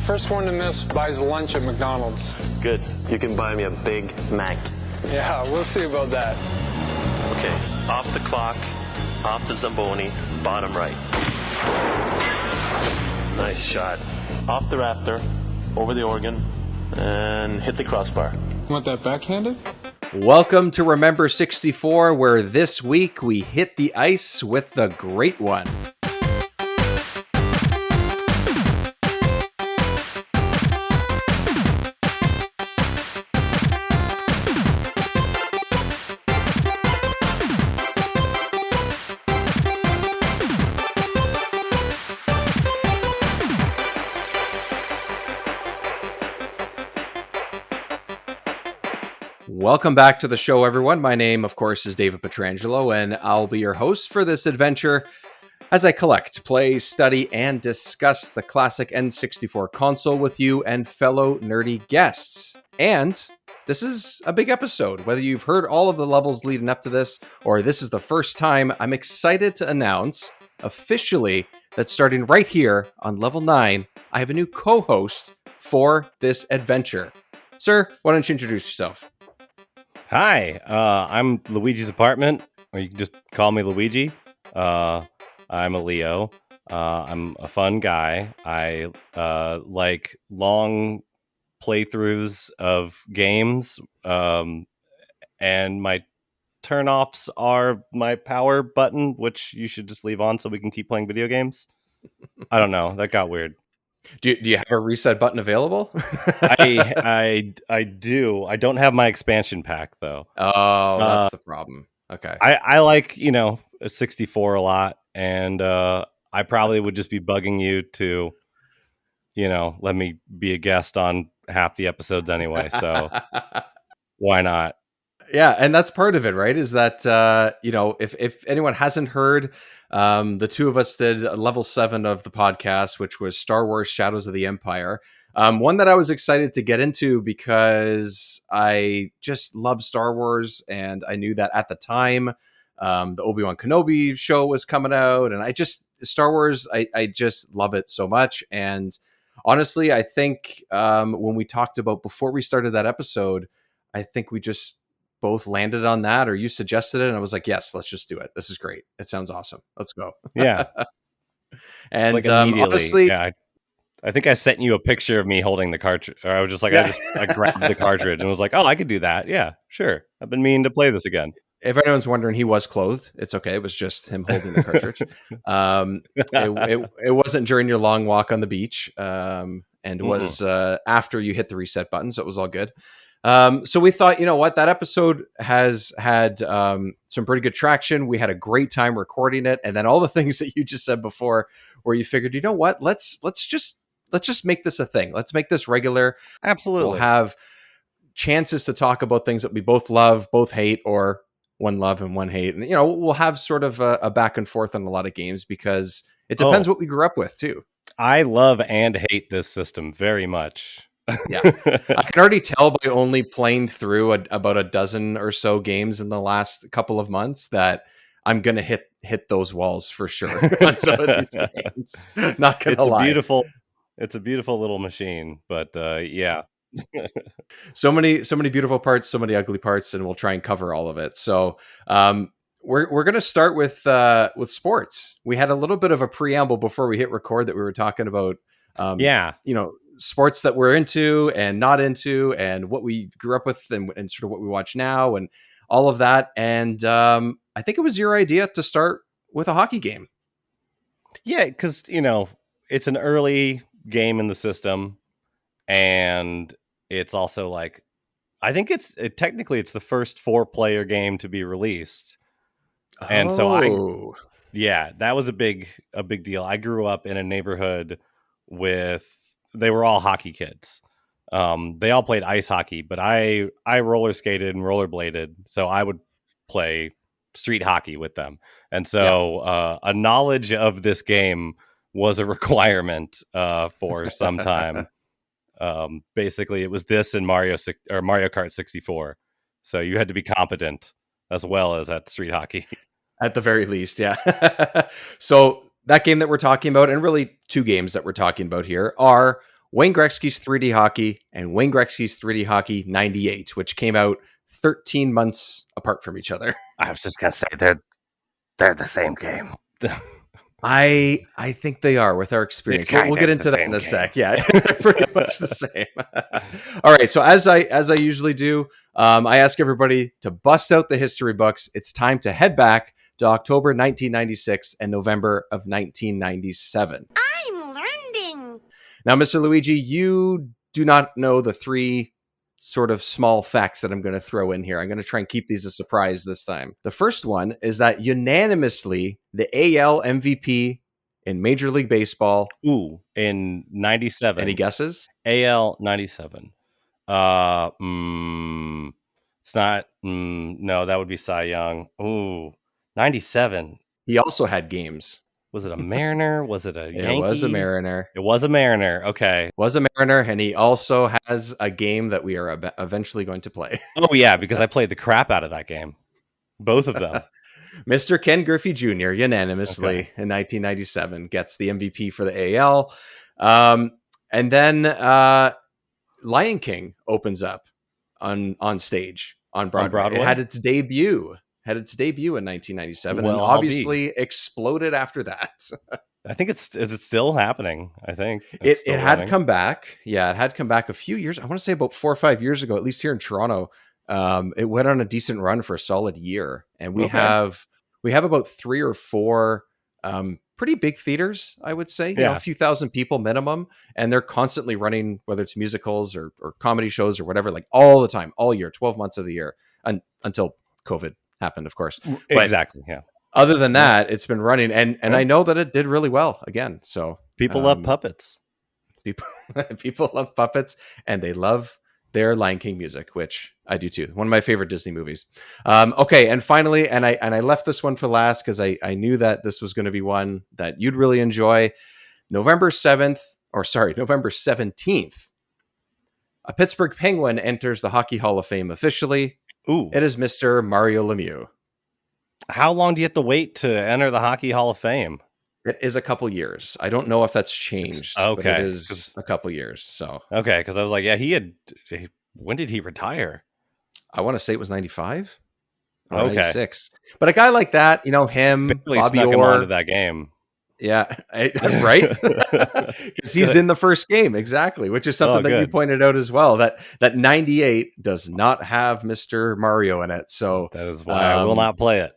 first one to miss buys lunch at McDonald's. Good. You can buy me a Big Mac. Yeah, we'll see about that. Okay, off the clock, off the Zamboni, bottom right. Nice shot. Off the rafter, over the organ, and hit the crossbar. Want that backhanded? Welcome to Remember 64, where this week we hit the ice with the great one. Welcome back to the show, everyone. My name, of course, is David Petrangelo, and I'll be your host for this adventure as I collect, play, study, and discuss the classic N64 console with you and fellow nerdy guests. And this is a big episode. Whether you've heard all of the levels leading up to this, or this is the first time, I'm excited to announce officially that starting right here on level 9, I have a new co-host for this adventure. Sir, why don't you introduce yourself? Hi, I'm Luigi's apartment, or you can just call me Luigi. I'm a Leo. I'm a fun guy. I like long playthroughs of games, and my turn-offs are my power button, which you should just leave on so we can keep playing video games. I don't know. That got weird. Do you have a reset button available? I do. I don't have my expansion pack though. Oh, that's the problem. Okay. I like, a 64 a lot, and I probably would just be bugging you to, let me be a guest on half the episodes anyway. So why not? Yeah, and that's part of it, right? Is that if anyone hasn't heard, the two of us did level 7 of the podcast, which was Star Wars Shadows of the Empire. One that I was excited to get into because I just love Star Wars, and I knew that at the time the Obi-Wan Kenobi show was coming out, and Star Wars, I just love it so much. And honestly, I think when we talked about before we started that episode, I think we just both landed on that, or you suggested it, and I was like, yes, let's just do it. This is great. It sounds awesome. Let's go. Yeah. And like honestly, yeah, I think I sent you a picture of me holding the cartridge, or I was just like, I grabbed the cartridge and was like, oh, I could do that. Yeah, sure. I've been meaning to play this again. If anyone's wondering, he was clothed. It's okay. It was just him holding the cartridge. It wasn't during your long walk on the beach, and it was after you hit the reset button, so it was all good. So we thought, that episode has had some pretty good traction. We had a great time recording it, and then all the things that you just said before, where you figured, let's just make this a thing. Let's make this regular. Absolutely. We'll have chances to talk about things that we both love, both hate, or one love and one hate. And, we'll have sort of a back and forth on a lot of games because it depends what we grew up with too. I love and hate this system very much. Yeah, I can already tell by only playing through about a dozen or so games in the last couple of months that I'm going to hit those walls for sure on some of these games. Not going to lie. It's a beautiful little machine, but yeah. So many beautiful parts, so many ugly parts, and we'll try and cover all of it. So we're going to start with sports. We had a little bit of a preamble before we hit record that we were talking about. Sports that we're into and not into, and what we grew up with, and sort of what we watch now, and all of that. And I think it was your idea to start with a hockey game. Yeah, because it's an early game in the system, and it's also like, I think technically it's the first 4-player game to be released, and so that was a big deal. I grew up in a neighborhood they were all hockey kids. They all played ice hockey, but I roller skated and rollerbladed, so I would play street hockey with them. And so a knowledge of this game was a requirement for some time. Basically, it was this and Mario Kart 64. So you had to be competent as well as at street hockey. At the very least, yeah. So that game that we're talking about, and really two games that we're talking about here, are Wayne Gretzky's 3D Hockey and Wayne Gretzky's 3D Hockey 98, which came out 13 months apart from each other. I was just gonna say they're the same game. I think they are with our experience. We'll get into that in a sec. Yeah, pretty much the same. All right. So as I usually do, I ask everybody to bust out the history books. It's time to head back to October 1996 and November of 1997. I'm learning. Now, Mr. Luigi, you do not know the three sort of small facts that I'm going to throw in here. I'm going to try and keep these a surprise this time. The first one is that unanimously, the AL MVP in Major League Baseball. Ooh, in 97. Any guesses? AL 97. It's not. No, that would be Cy Young. Ooh, 97. He also had games. Was it a Mariner? Was it a Yankee? It was a Mariner. It was a Mariner. Okay. Was a Mariner, and he also has a game that we are eventually going to play. Oh, yeah, because I played the crap out of that game. Both of them. Mr. Ken Griffey Jr. unanimously in 1997 gets the MVP for the AL. And then Lion King opens up on stage on Broadway. It had its debut. In 1997, Well, and obviously exploded after that. I think is it still happening? I think it had come back. Yeah, it had come back a few years. I want to say about 4 or 5 years ago, at least here in Toronto. It went on a decent run for a solid year, and we have about 3 or 4 pretty big theaters. I would say, you know, a few thousand people minimum, and they're constantly running, whether it's musicals or comedy shows or whatever, like all the time, all year, 12 months of the year, until COVID happened, of course. But exactly. Yeah. Other than that, it's been running, and I know that it did really well again. So people love puppets. People love puppets, and they love their Lion King music, which I do too. One of my favorite Disney movies. Okay, and finally, and I left this one for last because I knew that this was going to be one that you'd really enjoy. November 17th, a Pittsburgh Penguin enters the Hockey Hall of Fame officially. Ooh. It is Mr. Mario Lemieux. How long do you have to wait to enter the Hockey Hall of Fame? It is a couple years. I don't know if that's changed. Okay. But it is a couple years. So okay, because I was like, when did he retire? I want to say it was 95 or okay. 96. But a guy like that, you know, Bobby snuck him Orr onto that game. Yeah, right. Because he's in the first game, exactly, which is something that you pointed out as well. That 98 does not have Mr. Mario in it, so that is why I will not play it.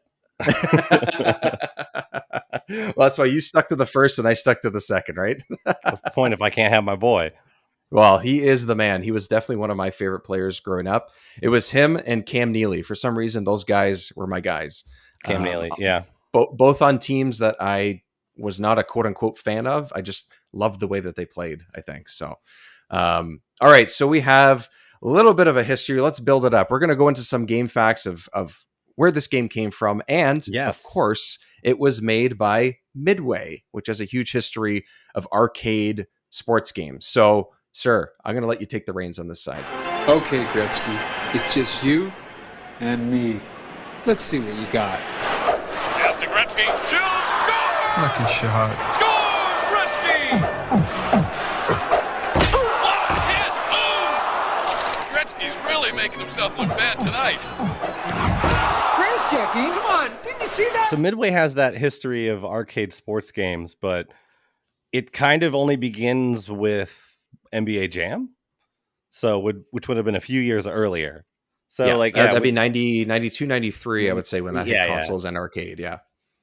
Well, that's why you stuck to the first and I stuck to the second, right? What's the point if I can't have my boy? Well, he is the man. He was definitely one of my favorite players growing up. It was him and Cam Neely. For some reason, those guys were my guys. Cam Neely, yeah, both on teams that I was not a quote unquote fan of. I just loved the way that they played, I think. So, all right. So we have a little bit of a history. Let's build it up. We're going to go into some game facts of where this game came from. And of course, it was made by Midway, which has a huge history of arcade sports games. So, sir, I'm going to let you take the reins on this side. Okay, Gretzky. It's just you and me. Let's see what you got. Pass to Gretzky. Shoots! Score! Lucky shot. Score! Gretzky! Blocked, hit, boom! Gretzky's really making himself look bad tonight. Grace checking. Come on. Didn't you see that? So Midway has that history of arcade sports games, but it kind of only begins with NBA Jam. So which would have been a few years earlier. So that'd be 92, 93, I would say, when that hit consoles and arcade.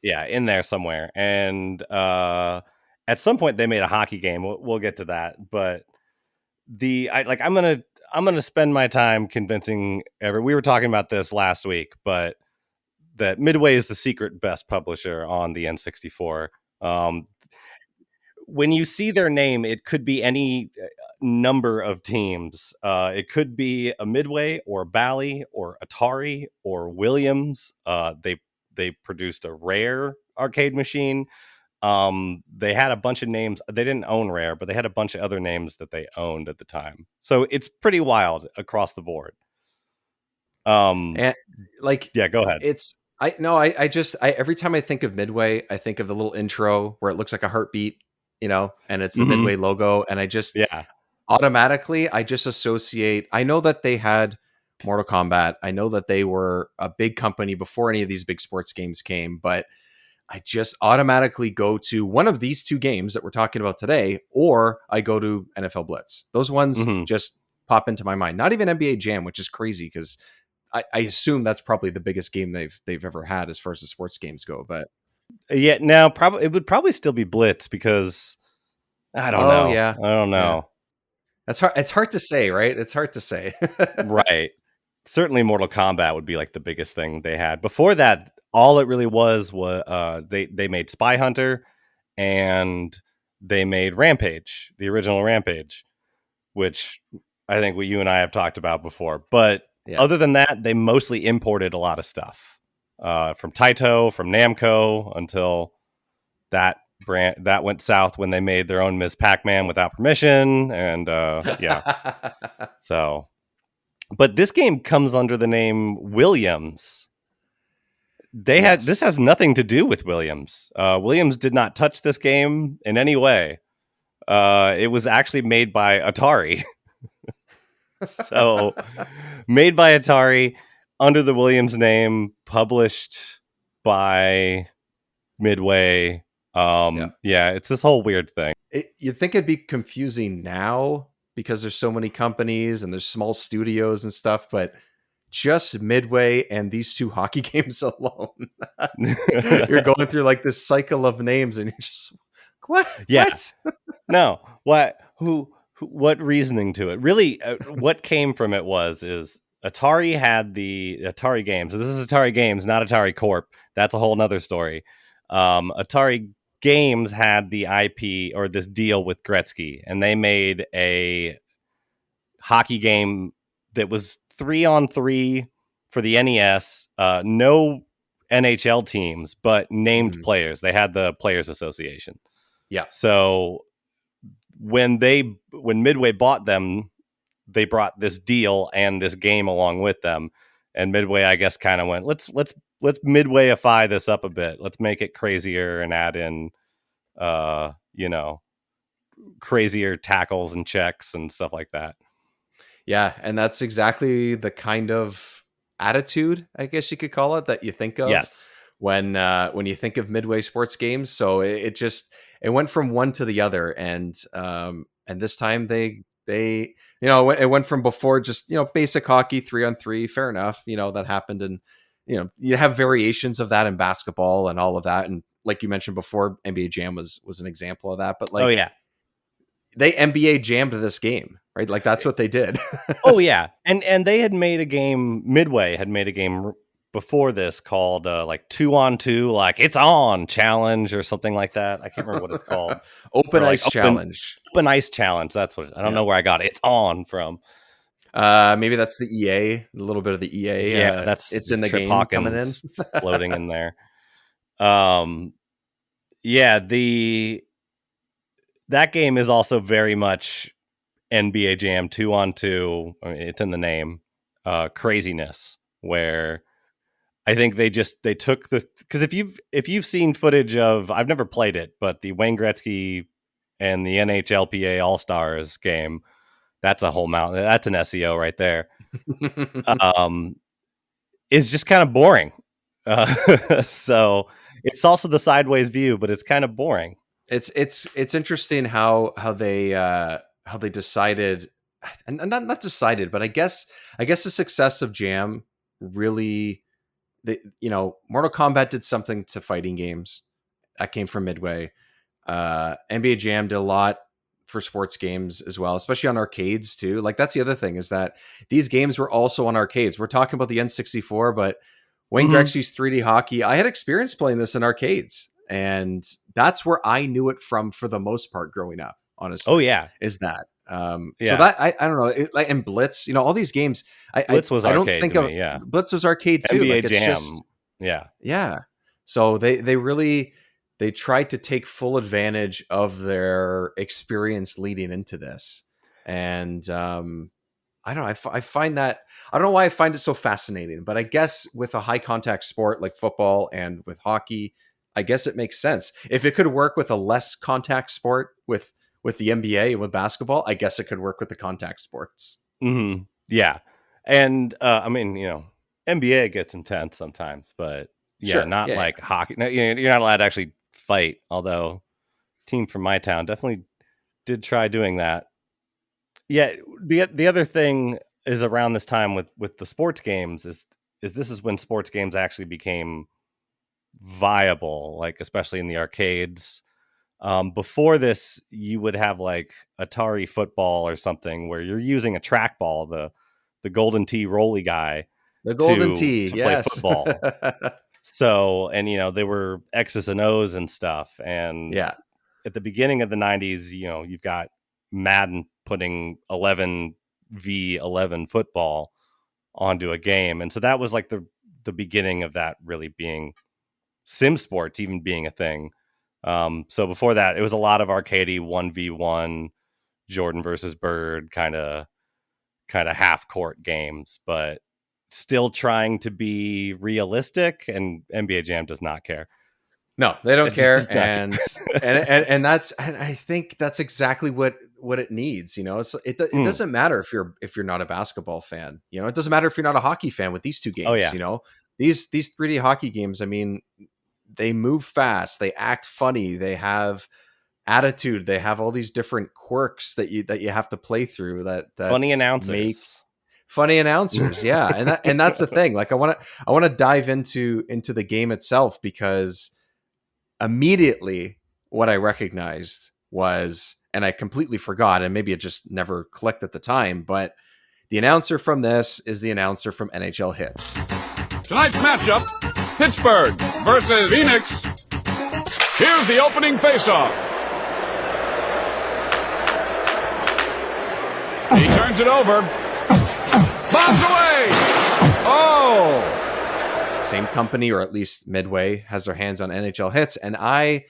Yeah, in there somewhere. And at some point they made a hockey game. We'll get to that. But I'm gonna spend my time convincing we were talking about this last week, but that Midway is the secret best publisher on the N64. When you see their name, it could be any number of teams. It could be a Midway or Bally or Atari or Williams. They produced a Rare arcade machine. They had a bunch of names. They didn't own Rare, but they had a bunch of other names that they owned at the time. So it's pretty wild across the board. And go ahead. Every time I think of Midway, I think of the little intro where it looks like a heartbeat, you know, and it's the Midway logo. And automatically I just associate. I know that they had Mortal Kombat. I know that they were a big company before any of these big sports games came, but I just automatically go to one of these two games that we're talking about today, or I go to NFL Blitz. Those ones just pop into my mind. Not even NBA Jam, which is crazy because I assume that's probably the biggest game they've ever had as far as the sports games go. But Yeah, now probably it would probably still be Blitz because I don't know. yeah, I don't know. Yeah. That's hard. It's hard to say, right? It's hard to say. Right. Certainly Mortal Kombat would be like the biggest thing they had. Before that, all it really was they made Spy Hunter and they made Rampage, the original Rampage, which I think you and I have talked about before. But other than that, they mostly imported a lot of stuff from Taito, from Namco, until that brand that went south when they made their own Ms. Pac-Man without permission. And yeah. So, but this game comes under the name Williams. This has nothing to do with Williams. Williams did not touch this game in any way. It was actually made by Atari. So, made by Atari under the Williams name, published by Midway. Yeah, it's this whole weird thing. You'd think it'd be confusing now because there's so many companies and there's small studios and stuff, but just Midway and these two hockey games alone, you're going through like this cycle of names and you're just, what? Yeah. What? No. What? What reasoning to it? Really, what came from it is Atari had the Atari games. This is Atari Games, not Atari Corp. That's a whole nother story. Atari Games had the IP or this deal with Gretzky, and they made a hockey game that was 3-on-3 for the NES. No NHL teams, but named players. They had the Players Association. Yeah. So when Midway bought them, they brought this deal and this game along with them. And Midway, I guess, kind of went, let's Midwayify this up a bit. Let's make it crazier and add in, crazier tackles and checks and stuff like that. Yeah, and that's exactly the kind of attitude, I guess you could call it, that you think of. Yes. When you think of Midway sports games. So it went from one to the other, and this time they it went from before just basic hockey 3-on-3, fair enough, that happened, and you have variations of that in basketball and all of that, and like you mentioned before, NBA Jam was an example of that, but like, oh yeah, they NBA jammed this game, right? Like that's what they did. Oh yeah, and they had made a game. Midway had made a game before this called like 2-on-2, like It's On Challenge or something like that. I can't remember what it's called. Open Ice Challenge. Open Ice Challenge. That's what I don't know where I got It's On from. Maybe that's the EA, a little bit of the EA. Yeah, that's it's in the Trip game Hawkins coming in, floating in there. Yeah, that game is also very much NBA Jam 2-on-2. I mean, it's in the name. Craziness, where I think they took because if you've seen footage of, I've never played it, but the Wayne Gretzky and the NHLPA All Stars game, that's a whole mountain. That's an SEO right there. Is just kind of boring. So it's also the sideways view, but it's kind of boring. It's interesting how they decided, and not decided, but I guess the success of Jam really, Mortal Kombat did something to fighting games that came from Midway. NBA Jam did a lot for sports games as well, especially on arcades too. Like that's the other thing, is that these games were also on arcades. We're talking about the N64, but Wayne Gretzky's 3D hockey, I had experience playing this in arcades, and that's where I knew it from for the most part growing up, honestly. Oh yeah. Is that Yeah. So that I don't know, and Blitz, all these games, Blitz was I don't arcade think to of me, yeah. Blitz was arcade too. NBA Like, it's Jam. just, yeah. So they really tried to take full advantage of their experience leading into this, and I don't know. I find that, I don't know why I find it so fascinating, but I guess with a high contact sport like football and with hockey, I guess it makes sense. If it could work with a less contact sport with with the NBA and with basketball, I guess it could work with the contact sports. Mm-hmm. Yeah. And I mean, NBA gets intense sometimes, but Sure. not Yeah, like hockey. No, you're not allowed to actually fight, although team from my town definitely did try doing that. Yeah, the other thing is around this time with the sports games is this is when sports games actually became viable, like especially in the arcades. Before this, you would have like Atari football or something where you're using a trackball, the Golden Tee Rolly guy, the Golden to Tee, play yes. football. So, and they were X's and O's and stuff. And Yeah. at the beginning of the 90s, you've got Madden putting 11v11 football onto a game. And so that was like the beginning of that really being sim sports even being a thing. So before that, it was a lot of arcadey 1v1 Jordan versus Bird kind of half court games, but still trying to be realistic, and NBA Jam does not care. No, they don't care. And that's, and I think that's exactly what it needs. It doesn't matter if you're not a basketball fan, it doesn't matter if you're not a hockey fan with these two games. Oh, yeah. These 3D hockey games, I mean, they move fast, they act funny, they have attitude, they have all these different quirks that you have to play through that funny announcers. Funny announcers, yeah. And that's the thing. Like I want to dive into the game itself, because immediately what I recognized was, and I completely forgot, and maybe it just never clicked at the time, but the announcer from this is the announcer from NHL Hits. Tonight's matchup, Pittsburgh versus Phoenix. Here's the opening faceoff. He turns it over. Bombs away! Oh! Same company, or at least Midway, has their hands on NHL Hits, and I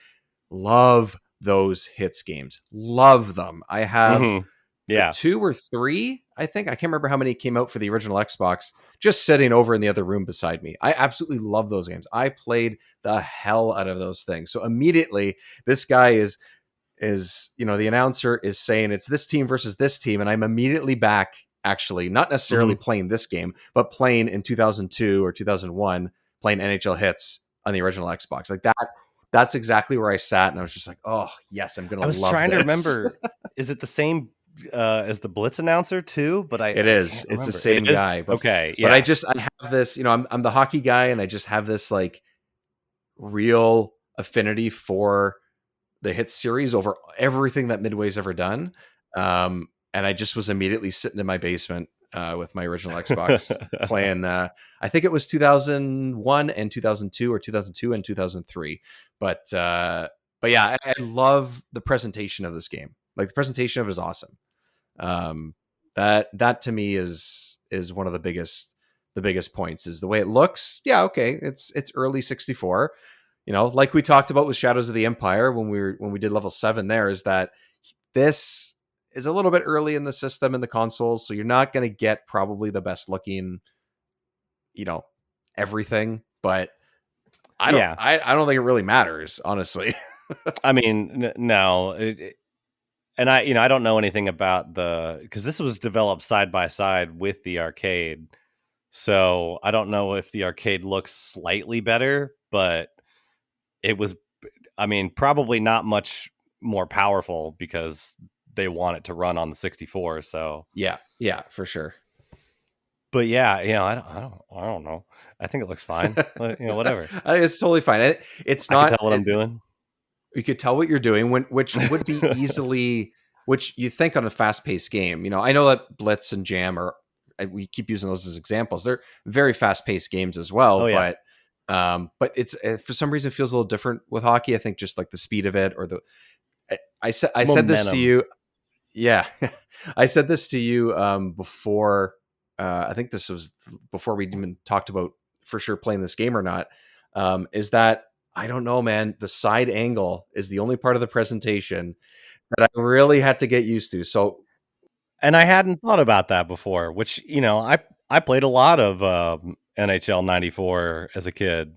love those Hits games. Love them. I have 2 or 3, I think. I can't remember how many came out for the original Xbox, just sitting over in the other room beside me. I absolutely love those games. I played the hell out of those things. So immediately, this guy is the announcer is saying it's this team versus this team, and I'm immediately back, actually, not necessarily playing this game, but playing in 2002 or 2001, playing NHL Hits on the original Xbox. Like that's exactly where I sat, and I was just like, oh yes, I'm gonna love this. I was trying to remember, is it the same as the Blitz announcer too? But it is. It's the same guy. But, okay, yeah. But I have this, I'm the hockey guy, and I just have this like real affinity for the Hits series over everything that Midway's ever done. And I just was immediately sitting in my basement with my original Xbox playing. I think it was 2001 and 2002, or 2002 and 2003. But yeah, I love the presentation of this game. Like, the presentation of it is awesome. That to me is one of the biggest points, is the way it looks. Yeah, okay, it's early 64. Like we talked about with Shadows of the Empire when we did level 7, there is that this is a little bit early in the system and the consoles, so you're not going to get probably the best looking, everything. But I don't think it really matters, honestly. I mean, no. And I don't know anything about because this was developed side by side with the arcade, so I don't know if the arcade looks slightly better, but it was, I mean, probably not much more powerful because they want it to run on the 64. So yeah, for sure. But yeah, I don't know. I think it looks fine. Whatever. It's totally fine. It's not. I can tell what I'm doing. You could tell what you're doing, which would be easily, which you think on a fast-paced game. I know that Blitz and Jam we keep using those as examples. They're very fast-paced games as well. Oh, yeah. But it's, for some reason, it feels a little different with hockey. I think just like the speed of it, or I said this to you. Yeah, I said this to you before. I think this was before we even talked about for sure playing this game or not. Is that, I don't know, man. The side angle is the only part of the presentation that I really had to get used to. So, and I hadn't thought about that before. Which I played a lot of NHL '94 as a kid,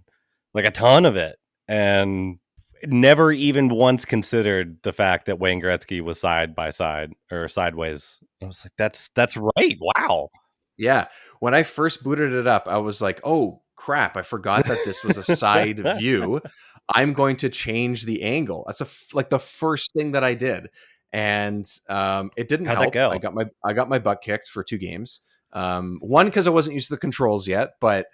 like a ton of it, and never even once considered the fact that Wayne Gretzky was side by side or sideways. I was like, that's right. Wow. Yeah. When I first booted it up, I was like, oh crap, I forgot that this was a side view. I'm going to change the angle. That's like the first thing that I did. And it didn't How'd help. that go? I got my butt kicked for 2 games. One, because I wasn't used to the controls yet, but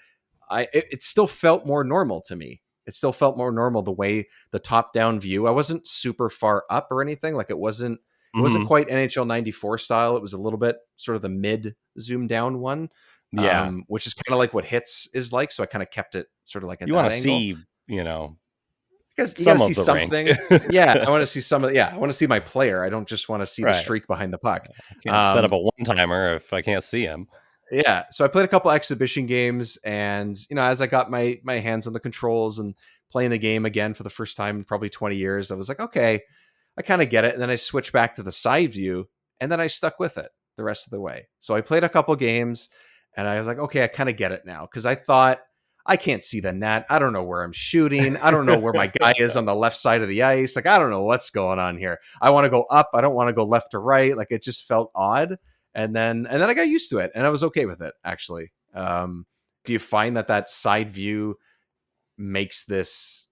it still felt more normal to me. It still felt more normal the way the top down view. I wasn't super far up or anything. Like it wasn't quite NHL 94 style. It was a little bit sort of the mid zoom down one. Yeah. Which is kind of like what Hits is like. So I kind of kept it sort of like at You that want to angle. see, you know, Because you some gotta of see the rink. something. Yeah, I want to see some of. Yeah, I want to see my player. I don't just want to see the Right. streak behind the puck. I can't set up a one-timer if I can't see him. Yeah, so I played a couple exhibition games, and as I got my hands on the controls and playing the game again for the first time in probably 20 years, I was like, okay, I kind of get it. And then I switched back to the side view, and then I stuck with it the rest of the way. So I played a couple games, and I was like, okay, I kind of get it now, because I thought, I can't see the net. I don't know where I'm shooting. I don't know where my guy is on the left side of the ice. Like, I don't know what's going on here. I want to go up. I don't want to go left or right. Like, it just felt odd. And then I got used to it, and I was okay with it, actually. Do you find that side view makes this,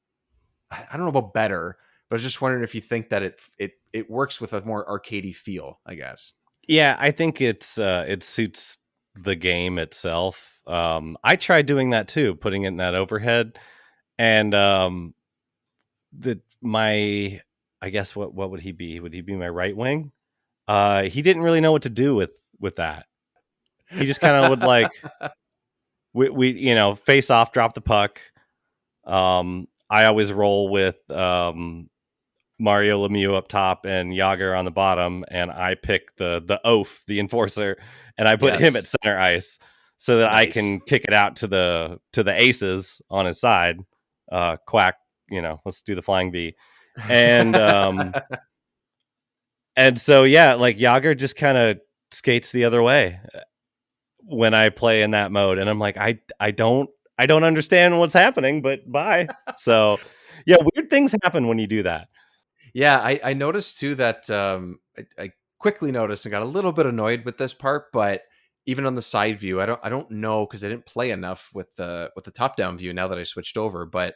I don't know about better, but I was just wondering if you think that it works with a more arcadey feel, I guess. Yeah, I think it suits the game itself. I tried doing that too, putting it in that overhead, and I guess what would he be? Would he be my right wing? He didn't really know what to do with that. He just kind of would like we face off, drop the puck. I always roll with Mario Lemieux up top and Yager on the bottom, and I pick the oaf, the enforcer, and I put him at center ice so that I can kick it out to the aces on his side. Quack, let's do the flying V. And and so like Yager just kind of skates the other way when I play in that mode, and I'm like, I don't understand what's happening, but bye. So yeah, weird things happen when you do that. Yeah, I noticed too that I quickly noticed and got a little bit annoyed with this part, but even on the side view, I don't know, because I didn't play enough with the top down view now that I switched over, but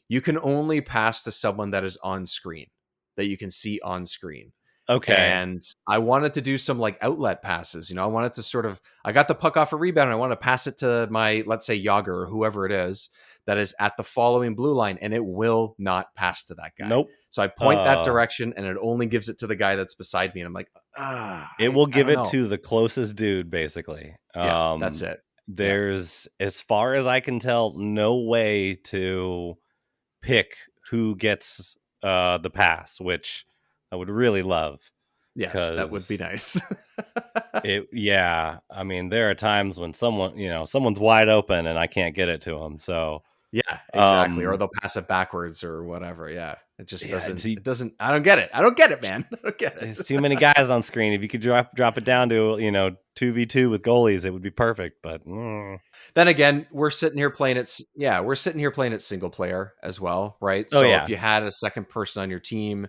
you can only pass to someone that is on screen, that you can see on screen. Okay. And I wanted to do some like outlet passes. I wanted to I got the puck off a rebound and I want to pass it to my, let's say, Yager or whoever it is that is at the following blue line, and it will not pass to that guy. Nope. So I point that direction, and it only gives it to the guy that's beside me. And I'm like, it will give it to the closest dude, basically. Yeah, that's it. There's, as far as I can tell, no way to pick who gets the pass, which I would really love. Yes, that would be nice. Yeah. I mean, there are times when someone's wide open and I can't get it to them. So yeah, exactly. Or they'll pass it backwards or whatever. Yeah. It just doesn't. It doesn't. I don't get it. I don't get it, man. I don't get it. There's too many guys on screen. If you could drop it down to 2v2 with goalies, it would be perfect. But then again, we're sitting here playing it. Yeah, we're sitting here playing it single player as well, right? So if you had a second person on your team,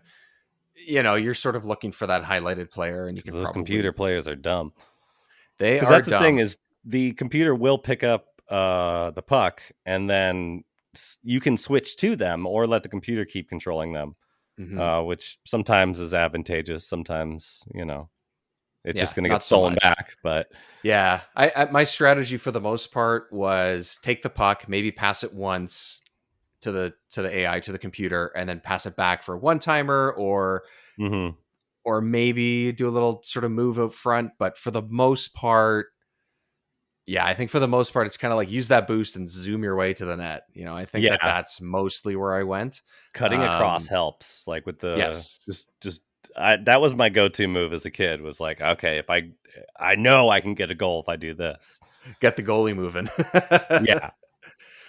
you're sort of looking for that highlighted player, and you can. Those computer players are dumb. They are. That's dumb. The thing is, the computer will pick up the puck, and then you can switch to them or let the computer keep controlling them, which sometimes is advantageous. Sometimes, it's just going to get stolen back. But yeah, my strategy for the most part was take the puck, maybe pass it once to the AI, to the computer, and then pass it back for a one-timer or maybe do a little sort of move out front. But for the most part, I think for the most part, it's kind of like use that boost and zoom your way to the net. I think that's mostly where I went. Cutting across helps, like with the that was my go-to move as a kid, was like, okay, if I know I can get a goal if I do this. Get the goalie moving. Yeah.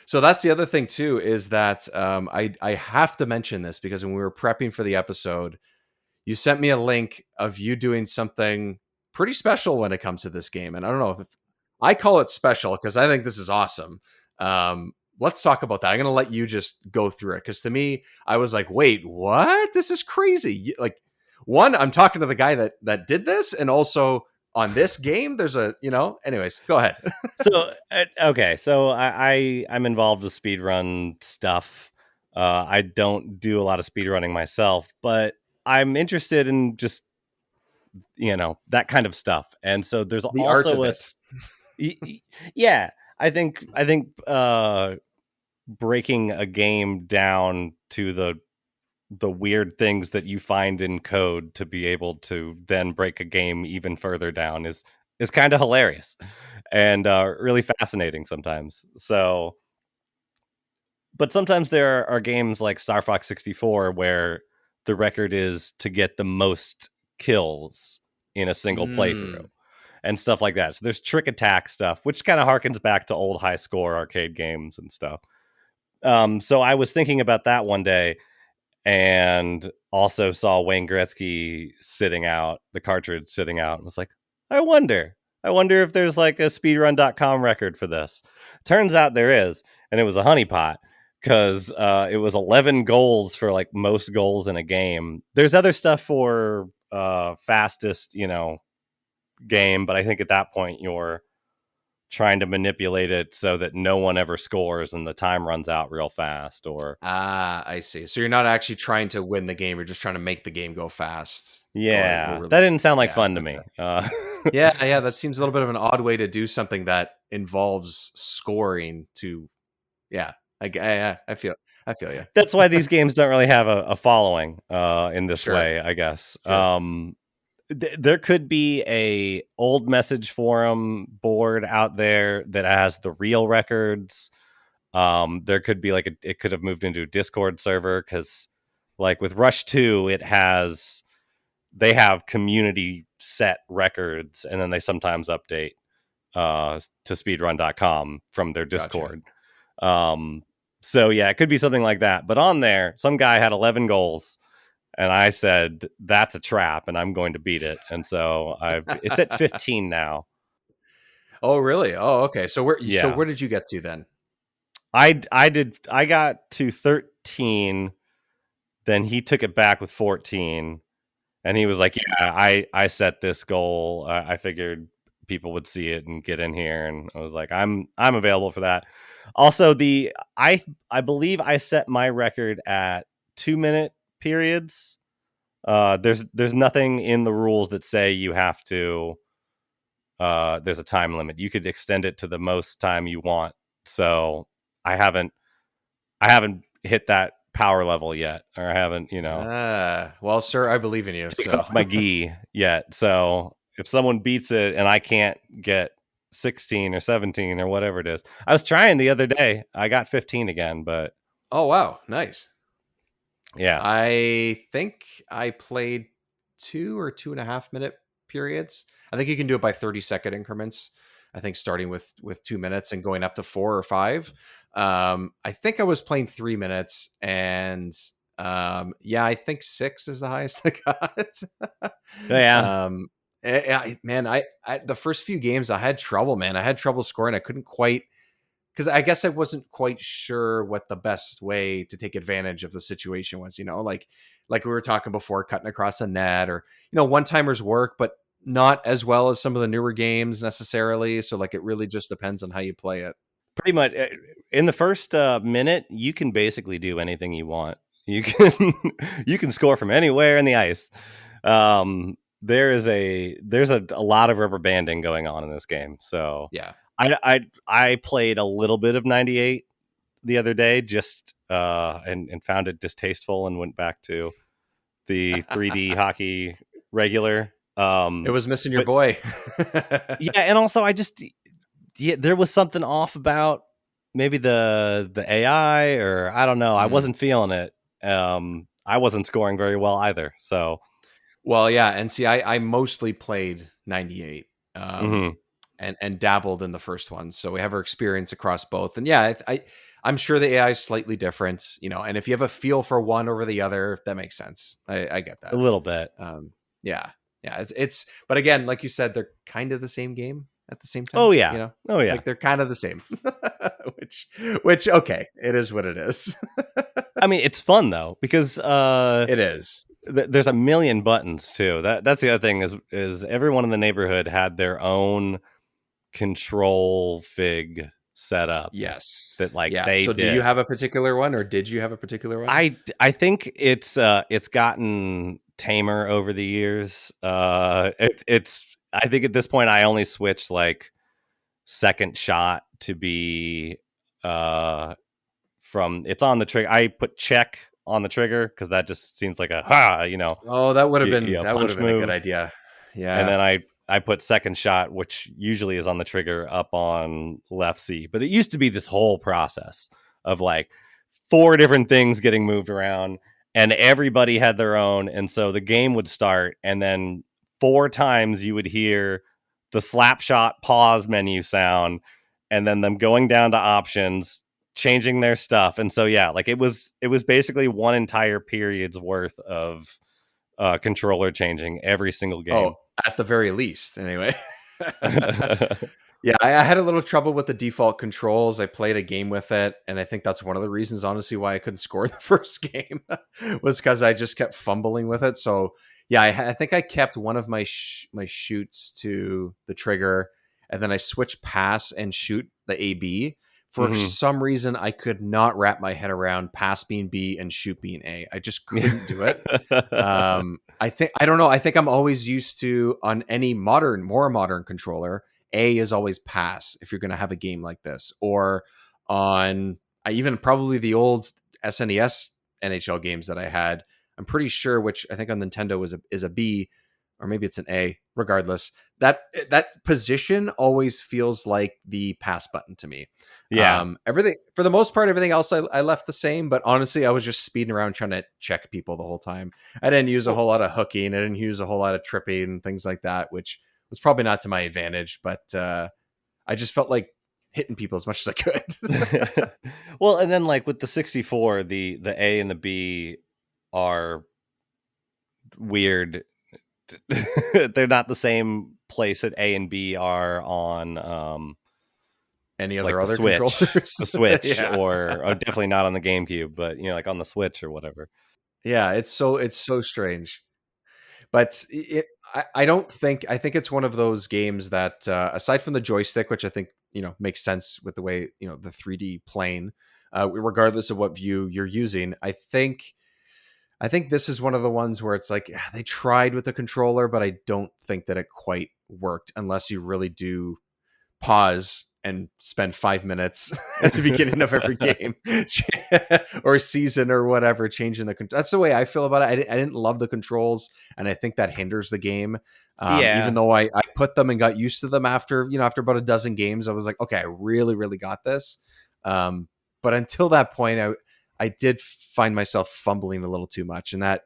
So that's the other thing too, is that I have to mention this, because when we were prepping for the episode, you sent me a link of you doing something pretty special when it comes to this game. And I don't know if I call it special because I think this is awesome. let's talk about that. I'm going to let you just go through it, because to me, I was like, wait, what? This is crazy. Like, one, I'm talking to the guy that did this, and also on this game, there's a, anyways, go ahead. So okay, so I'm involved with speedrun stuff. I don't do a lot of speedrunning myself, but I'm interested in just that kind of stuff. And so there's The art also of yeah, I think breaking a game down to the weird things that you find in code to be able to then break a game even further down is kind of hilarious and really fascinating sometimes. So, but sometimes there are games like Star Fox 64 where the record is to get the most kills in a single playthrough and stuff like that. So there's trick attack stuff, which kind of harkens back to old high score arcade games and stuff. So I was thinking about that one day, and also saw Wayne Gretzky the cartridge sitting out, and was like, I wonder if there's like a speedrun.com record for this. Turns out there is, and it was a honeypot, because it was 11 goals for like most goals in a game. There's other stuff for fastest, game, but I think at that point you're trying to manipulate it so that no one ever scores and the time runs out real fast. Or I see. So you're not actually trying to win the game, you're just trying to make the game go fast. Yeah, that didn't sound like fun to me. Yeah, that seems a little bit of an odd way to do something that involves scoring to, I feel you. That's why these games don't really have a following in this way, I guess. Sure. There could be a old message forum board out there that has the real records. There could be it could have moved into a Discord server, because like with Rush 2, they have community set records, and then they sometimes update to speedrun.com from their Discord. Gotcha. So yeah, it could be something like that. But on there, some guy had 11 goals. And I said, that's a trap, and I'm going to beat it. And so it's at 15 now. Oh, really? Oh, okay. So where did you get to then? I got to 13. Then he took it back with 14. And he was like, yeah, I set this goal. I figured people would see it and get in here. And I was like, I'm available for that. Also, I believe I set my record at 2-minute periods. There's nothing in the rules that say you have to there's a time limit. You could extend it to the most time you want. So I haven't hit that power level yet, or I haven't, well, sir, I believe in you. Taken off my gi yet. So if someone beats it and I can't get 16 or 17 or whatever it is, I was trying the other day. I got 15 again, but oh wow, nice. Yeah, I think I played 2 or 2.5 minute periods. I think you can do it by 30-second increments. I think starting with 2 minutes and going up to 4 or 5. I think I was playing 3 minutes, and I think 6 is the highest I got. Yeah. Man, I the first few games I had trouble, man. I had trouble scoring. I couldn't quite, because I guess I wasn't quite sure what the best way to take advantage of the situation was, like we were talking before, cutting across the net, or, one-timers work, but not as well as some of the newer games necessarily. So like, it really just depends on how you play it. Pretty much in the first minute, you can basically do anything you want. You can score from anywhere in the ice. There's a lot of rubber banding going on in this game. So yeah. I played a little bit of 98 the other day, just and found it distasteful, and went back to the 3D hockey regular. It was missing your boy. Yeah, and also there was something off about maybe the AI, or I don't know. I wasn't feeling it. I wasn't scoring very well either. So, well, yeah, and see, I mostly played 98. And dabbled in the first one, so we have our experience across both. And yeah, I'm sure the AI is slightly different, and if you have a feel for one over the other, that makes sense. I get that a little bit. Yeah, it's but again, like you said, they're kind of the same game at the same time. Oh yeah. You know, Oh yeah. like they're kind of the same. which okay, it is what it is. I mean, it's fun though because It is. there's a million buttons too. That's the other thing is everyone in the neighborhood had their own control fig set up. Yes. That like yeah. they So did. do you have a particular one, or did you have a particular one? I think it's gotten tamer over the years. It's I think at this point I only switched like second shot to be from it's on the trigger. I put check on the trigger because that just seems like a you know. Oh, that would have been you know, that would punch have been a move. good idea. Yeah. And then I put second shot, which usually is on the trigger, up on left C. But it used to be this whole process of like 4 different things getting moved around, and everybody had their own. And so the game would start, and then 4 times you would hear the slap shot pause menu sound, and then them going down to options, changing their stuff. And so yeah, like it was basically one entire period's worth of controller changing every single game. Oh, at the very least, anyway. Yeah, I had a little trouble with the default controls. I played a game with it, and I think that's one of the reasons, honestly, why I couldn't score the first game was because I just kept fumbling with it. So, yeah, I think I kept one of my my shoots to the trigger, and then I switched pass and shoot the AB. For some reason, I could not wrap my head around pass being B and shoot being A. I just couldn't do it. I don't know. I think I'm always used to on any more modern controller, A is always pass if you're going to have a game like this. Or on even probably the old SNES NHL games that I had, I'm pretty sure, which I think on Nintendo is a B, or maybe it's an A. Regardless, that position always feels like the pass button to me. Yeah. Everything for the most part, everything else I left the same. But honestly, I was just speeding around trying to check people the whole time. I didn't use a whole lot of hooking. I didn't use a whole lot of tripping and things like that, which was probably not to my advantage. But I just felt like hitting people as much as I could. Well, and then like with the 64, the A and the B are weird. They're not the same place that A and B are on Any like other Switch, controllers, the Switch, yeah. or definitely not on the GameCube, but you know, like on the Switch or whatever. Yeah, it's so strange. But I don't think I think it's one of those games that aside from the joystick, which I think makes sense with the way the 3D plane, regardless of what view you're using, I think this is one of the ones where it's like they tried with the controller, but I don't think that it quite worked unless you really do pause and spend 5 minutes at the beginning of every game or season or whatever, changing that's the way I feel about it. I didn't love the controls, and I think that hinders the game. Even though I put them and got used to them after about a dozen games, I was like, okay, I really got this. But until that point, I did find myself fumbling a little too much, and that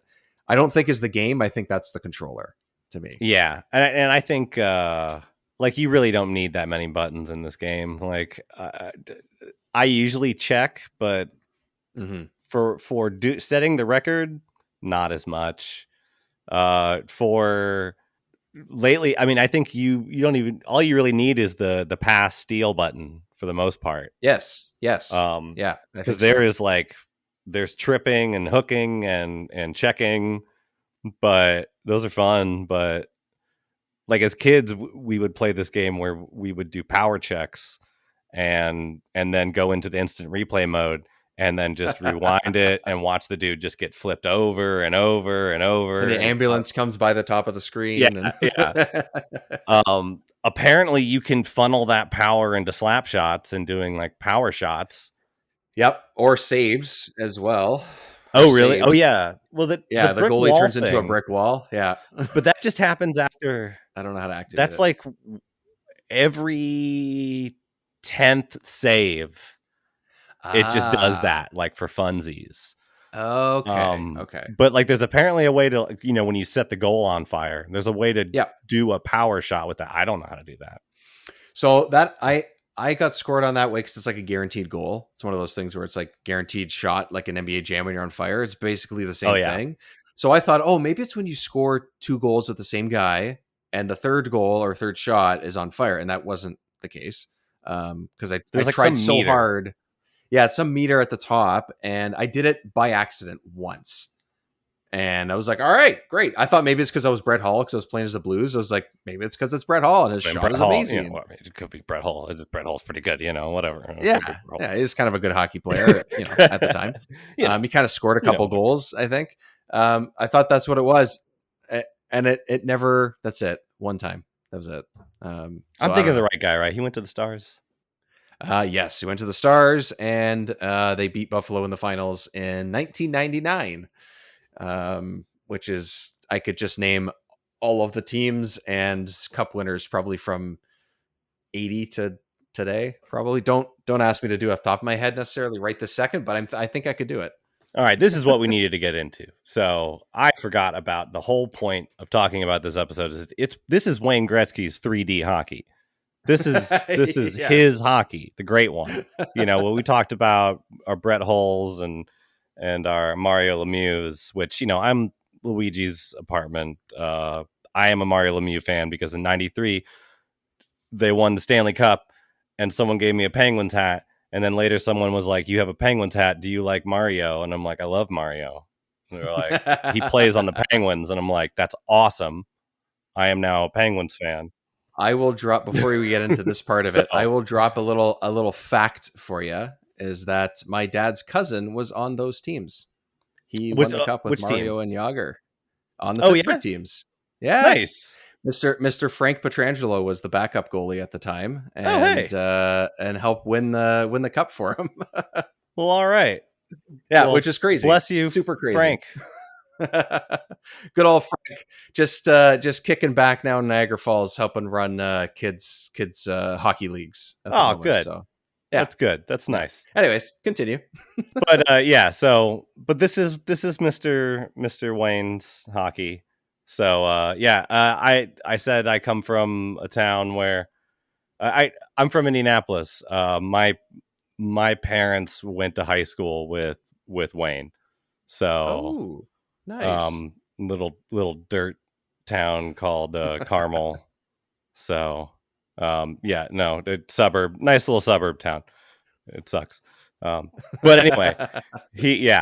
I don't think is the game. I think that's the controller to me. Yeah, and I think like you really don't need that many buttons in this game. Like I usually check, but for setting the record, not as much. For lately, I mean, I think you don't even, all you really need is the pass steal button for the most part. Yes. Yeah, because there's tripping and hooking and checking, but those are fun. But like as kids, we would play this game where we would do power checks and then go into the instant replay mode and then just rewind it and watch the dude just get flipped over and over and over. And the ambulance comes by the top of the screen. Yeah. Apparently you can funnel that power into slap shots and doing like power shots. Yep. Or saves as well. Oh, really? Saves. Oh, yeah. Well, the goalie turns into a brick wall. Yeah. But that just happens after. I don't know how to activate That's it. like every 10th save. It just does that, like for funsies. Okay. But like, there's apparently a way to, when you set the goal on fire, there's a way to do a power shot with that. I don't know how to do that. So that I got scored on that way because it's like a guaranteed goal. It's one of those things where it's like guaranteed shot, like an NBA Jam when you're on fire. It's basically the same thing. So I thought, maybe it's when you score 2 goals with the same guy and the third goal or third shot is on fire, and that wasn't the case because I There's like tried some so meter. hard. Yeah, some meter at the top, and I did it by accident once. And I was like, all right, great. I thought maybe it's because I was Brett Hall because I was playing as the Blues. I was like, maybe it's because it's Brett Hall and his shot Brett is Hall, amazing. well, I mean, it could be Brett Hall. Brett Hall's pretty good, whatever. Yeah, he's kind of a good hockey player, at the time. He kind of scored a couple goals, I think. I thought that's what it was, and it never. That's it. One time, that was it. I'm thinking of the right guy, right? He went to the Stars. Yes, he went to the Stars, and they beat Buffalo in the finals in 1999, which is, I could just name all of the teams and cup winners probably from 80 to today. Probably don't ask me to do it off the top of my head necessarily right this second, but I think I could do it. All right, this is what we needed to get into. So I forgot about the whole point of talking about this episode. This is Wayne Gretzky's 3D hockey. This is Yeah. his hockey, the great one. What we talked about our Brett Hulls and our Mario Lemieux's, which I'm Luigi's apartment. I am a Mario Lemieux fan because in '93 they won the Stanley Cup, and someone gave me a Penguins hat, and then later someone was like, "You have a Penguins hat. Do you like Mario?" And I'm like, "I love Mario." And they're like, "He plays on the Penguins," and I'm like, "That's awesome. I am now a Penguins fan." I will drop, before we get into this part of it, I will drop a little fact for you, is that my dad's cousin was on those teams. He won the cup with Mario and Yager on the Pittsburgh teams. Yeah. Nice. Mr. Frank Pietrangelo was the backup goalie at the time, and helped win the cup for him. Well, all right. Yeah, which is crazy. Bless you, super crazy, Frank. Good old Frank, just kicking back now in Niagara Falls, helping run kids hockey leagues. Good. So yeah, that's good. That's nice. Anyways, continue. But yeah, but this is Mr. Wayne's hockey. So I said I come from a town where I'm from Indianapolis. My parents went to high school with Wayne. So nice. Little dirt town called Carmel. So suburb, nice little suburb town. It sucks. But anyway,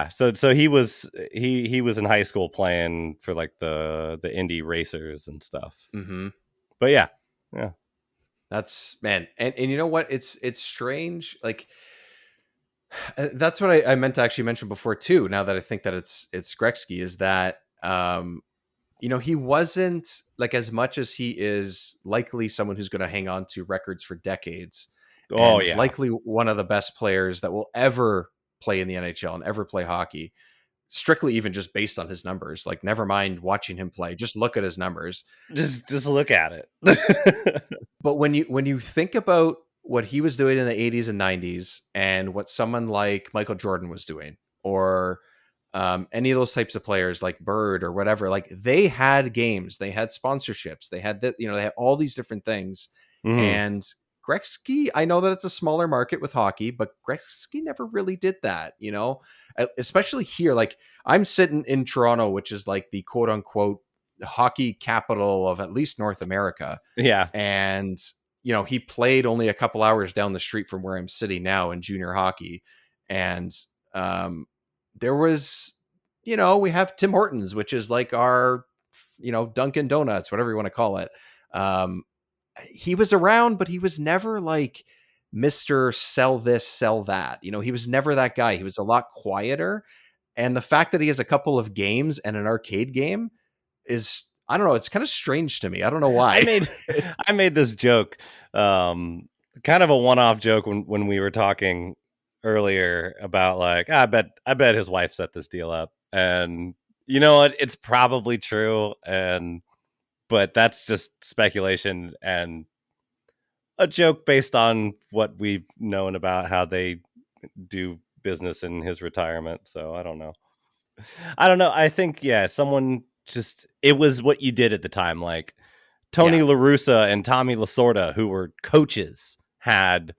so he was in high school playing for like the Indy racers and stuff. Mm-hmm. But yeah, that's, man, and you know what? It's strange. Like, that's what I meant to actually mention before too. Now that I think that it's Gretzky, is that he wasn't, like, as much as he is likely someone who's going to hang on to records for decades. He's likely one of the best players that will ever play in the NHL and ever play hockey. Strictly, even just based on his numbers. Like, never mind watching him play. Just look at his numbers. Just look at it. But when you think about what he was doing in the 80s and 90s and what someone like Michael Jordan was doing, or any of those types of players like Bird or whatever, like, they had games, they had sponsorships, they had they had all these different things. And Gretzky, I know that it's a smaller market with hockey, but Gretzky never really did that, especially here. Like, I'm sitting in Toronto, which is like the quote unquote hockey capital of at least North America. Yeah. And, he played only a couple hours down the street from where I'm sitting now in junior hockey. And there was, we have Tim Hortons, which is like our, Dunkin' Donuts, whatever you want to call it. He was around, but he was never like Mr. Sell this, sell that. He was never that guy. He was a lot quieter. And the fact that he has a couple of games and an arcade game is, I don't know, it's kind of strange to me. I don't know why. I made this joke, kind of a one-off joke when we were talking earlier about, like, I bet his wife set this deal up. And you know what? It's probably true. But that's just speculation and a joke based on what we've known about how they do business in his retirement. So I don't know. I think, someone just, it was what you did at the time. Like, Tony La Russa and Tommy Lasorda, who were coaches, had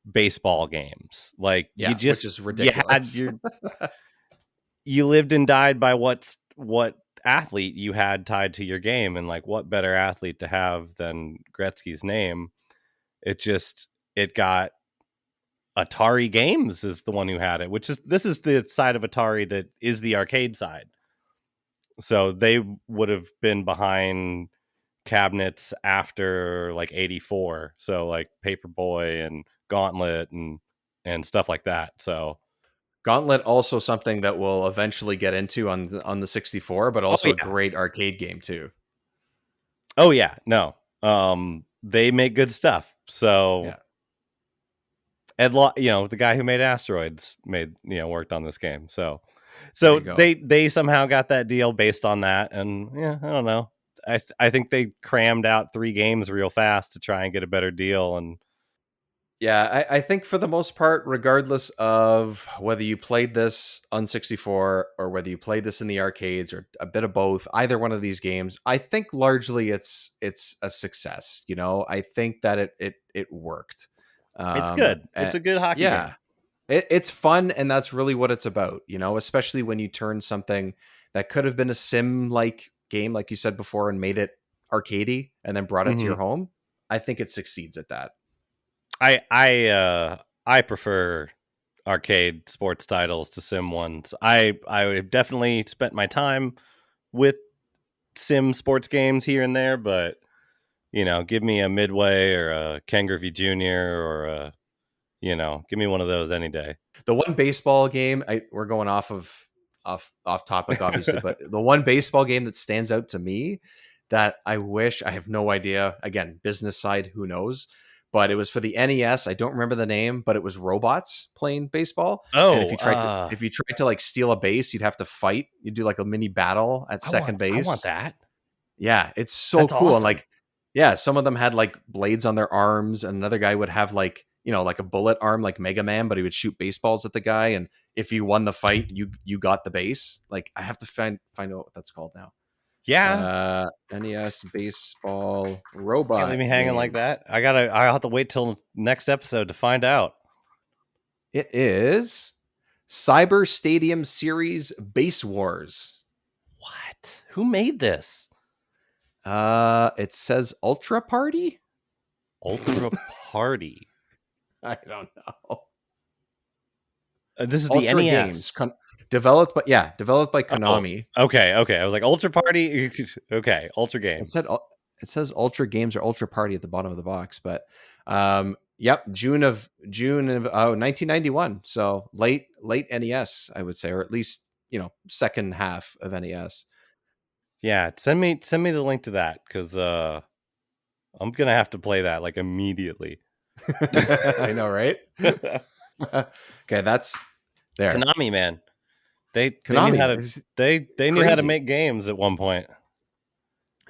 baseball games. Like, you just, which is ridiculous. you lived and died by what athlete you had tied to your game, and like what better athlete to have than Gretzky's name. It got Atari Games is the one who had it, this is the side of Atari that is the arcade side. So they would have been behind cabinets after like 84. So like Paperboy and Gauntlet and stuff like that. So Gauntlet, also something that we'll eventually get into on the 64, but also a yeah. great arcade game too. Oh yeah, no. They make good stuff. So Yeah. Ed, the guy who made Asteroids worked on this game. So There you go. they somehow got that deal based on that, and yeah, I don't know. I think they crammed out 3 games real fast to try and get a better deal, and Yeah, I think for the most part, regardless of whether you played this on 64 or whether you played this in the arcades or a bit of both, either one of these games, I think largely it's a success. I think that it worked. it's good. It's a good hockey game. It's fun, and that's really what it's about, especially when you turn something that could have been a sim-like game, like you said before, and made it arcadey and then brought it to your home. I think it succeeds at that. I prefer arcade sports titles to sim ones. I have definitely spent my time with sim sports games here and there, but give me a Midway or a Ken Griffey Jr. or give me one of those any day. The one baseball game, we're going off topic, obviously, but the one baseball game that stands out to me that I have no idea, again, business side, who knows, but it was for the NES. I don't remember the name, but it was robots playing baseball. Oh, and if you tried to like steal a base, you'd have to fight. You'd do like a mini battle at second base. I want that. Yeah, it's so That's cool. awesome. And like, yeah, some of them had like blades on their arms, and another guy would have like, like a bullet arm, like Mega Man, but he would shoot baseballs at the guy. And if you won the fight, you got the base. Like, I have to find out what that's called now. Yeah. NES baseball robot. Can't leave me hanging like that. I'll have to wait till next episode to find out. It is Cyber Stadium Series Base Wars. What? Who made this? It says Ultra Party. Ultra Party. I don't know. This is Ultra the NES. Games. Developed by Konami. Oh, okay. I was like, Ultra Party. Okay, Ultra Games. It says Ultra Games or Ultra Party at the bottom of the box, but yep, June of 1991. So late NES, I would say, or at least second half of NES. Yeah, send me the link to that, because I'm gonna have to play that like immediately. I know, right? Okay, that's there. Konami, man. They knew how to they knew how to make games at one point.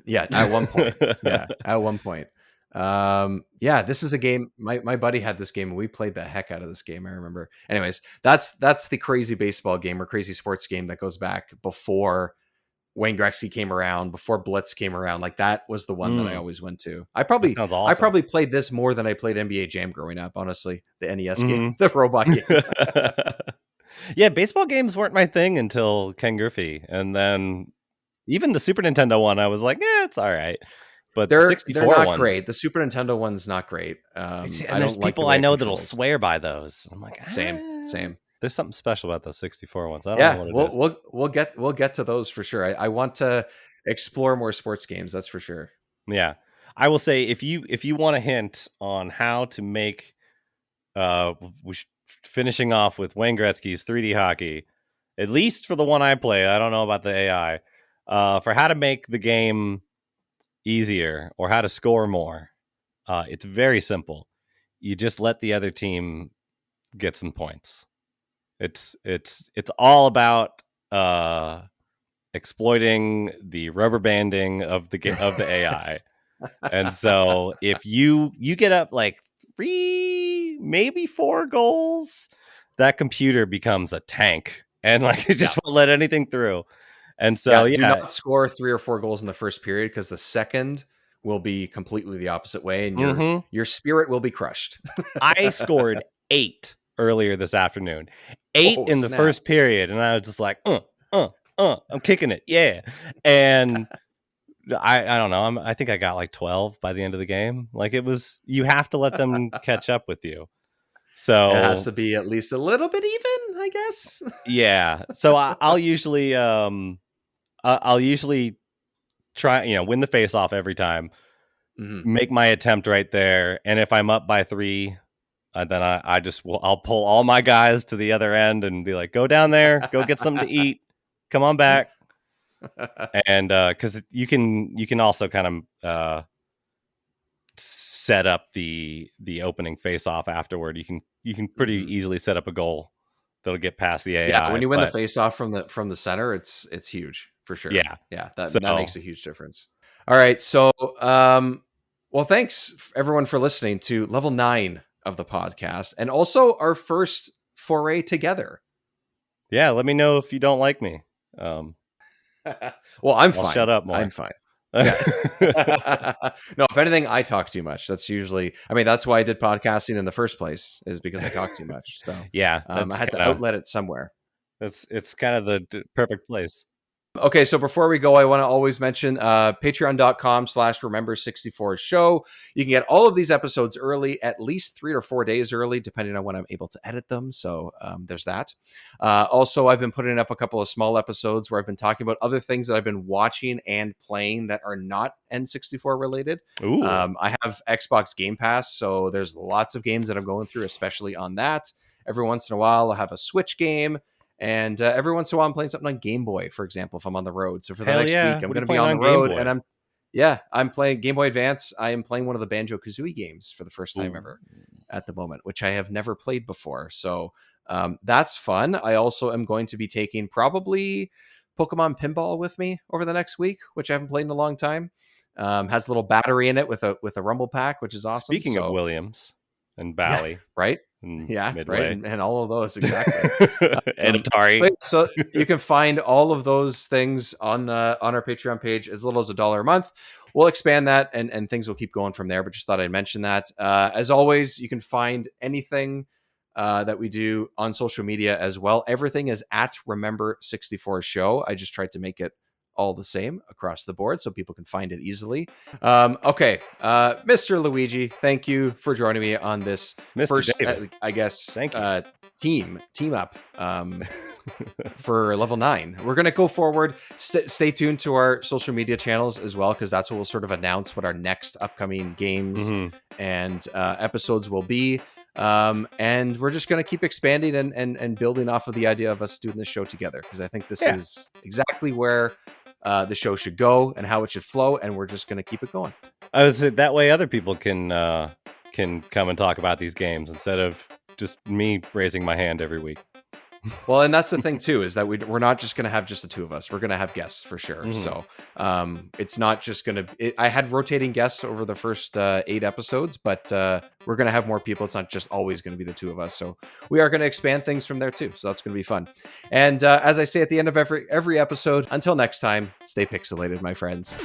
Yeah, at one point. Yeah, this is a game. My buddy had this game, and we played the heck out of this game. I remember. Anyways, that's the crazy baseball game or crazy sports game that goes back before Wayne Gretzky came around, before Blitz came around. Like, that was the one that I always went to. I probably played this more than I played NBA Jam growing up. Honestly, the NES game, the robot game. Yeah, baseball games weren't my thing until Ken Griffey, and then even the Super Nintendo one, I was like, it's all right. But they're 64 not ones, great. The Super Nintendo one's not great. And there's people I know that'll swear by those. I'm like, same. There's something special about those 64 ones. I don't know what it is. We'll get to those for sure. I want to explore more sports games. That's for sure. Yeah, I will say, if you want a hint on how to make, finishing off with Wayne Gretzky's 3D hockey, at least for the one I play. I don't know about the AI. For how to make the game easier or how to score more, it's very simple. You just let the other team get some points. It's all about exploiting the rubber banding of the AI. And so if you get up like 3, maybe 4 goals, that computer becomes a tank, and like it just won't let anything through. And so do not score 3 or 4 goals in the first period, because the second will be completely the opposite way, and your spirit will be crushed. I scored 8 earlier this afternoon. 8 in the first period, and I was just like, I'm kicking it. Yeah. And I don't know. I think I got like 12 by the end of the game. Like you have to let them catch up with you. So it has to be at least a little bit even, I guess. Yeah. So I'll usually try, win the face off every time, make my attempt right there. And if I'm up by 3, then I'll pull all my guys to the other end and be like, go down there, go get something to eat. Come on back. And because you can also kind of set up the opening face off afterward. You can pretty easily set up a goal that'll get past the AI. Yeah, when you win the face off from the center, it's huge for sure. Yeah, that makes a huge difference. All right, so well, thanks everyone for listening to level 9 of the podcast, and also our first foray together. Yeah, let me know if you don't like me. Well, I'm fine. Shut up more. I'm fine. Yeah. No, if anything, I talk too much. That's usually, that's why I did podcasting in the first place, is because I talk too much. So yeah, I had to outlet it somewhere. It's kind of the perfect place. Okay, so before we go, I want to always mention patreon.com/remember64show. You can get all of these episodes early, at least 3 or 4 days early, depending on when I'm able to edit them. So there's that. Also, I've been putting up a couple of small episodes where I've been talking about other things that I've been watching and playing that are not N64 related. Ooh. I have Xbox Game Pass, so there's lots of games that I'm going through, especially on that. Every once in a while, I'll have a Switch game. And every once in a while, I'm playing something on Game Boy, for example, if I'm on the road. So for the next week, I'm going to be on the road, and I'm playing Game Boy Advance. I am playing one of the Banjo-Kazooie games for the first time ever at the moment, which I have never played before. So that's fun. I also am going to be taking probably Pokemon Pinball with me over the next week, which I haven't played in a long time. Has a little battery in it with a Rumble Pack, which is awesome. Speaking of Williams and Bally, yeah, right? Yeah, Midway. Right, and all of those exactly. And Atari. So you can find all of those things on our Patreon page as little as $1 a month. We'll expand that, and things will keep going from there. But just thought I'd mention that. As always, you can find anything that we do on social media as well. Everything is at Remember64 Show. I just tried to make it all the same across the board so people can find it easily. Okay, Mr. Luigi, thank you for joining me on this Mr. first, I guess, thank you. team up for level 9. We're going to go forward. Stay tuned to our social media channels as well, because that's what we'll sort of announce what our next upcoming games and episodes will be. And we're just going to keep expanding and building off of the idea of us doing this show together, because I think this is exactly where the show should go and how it should flow, and we're just going to keep it going. I was that way other people can come and talk about these games instead of just me raising my hand every week. Well, and that's the thing too, is that we're not just going to have just the two of us. We're going to have guests for sure. So it's not just going to, I had rotating guests over the first 8 episodes, but we're going to have more people. It's not just always going to be the two of us. So we are going to expand things from there too. So that's going to be fun. And as I say at the end of every episode, until next time, stay pixelated, my friends.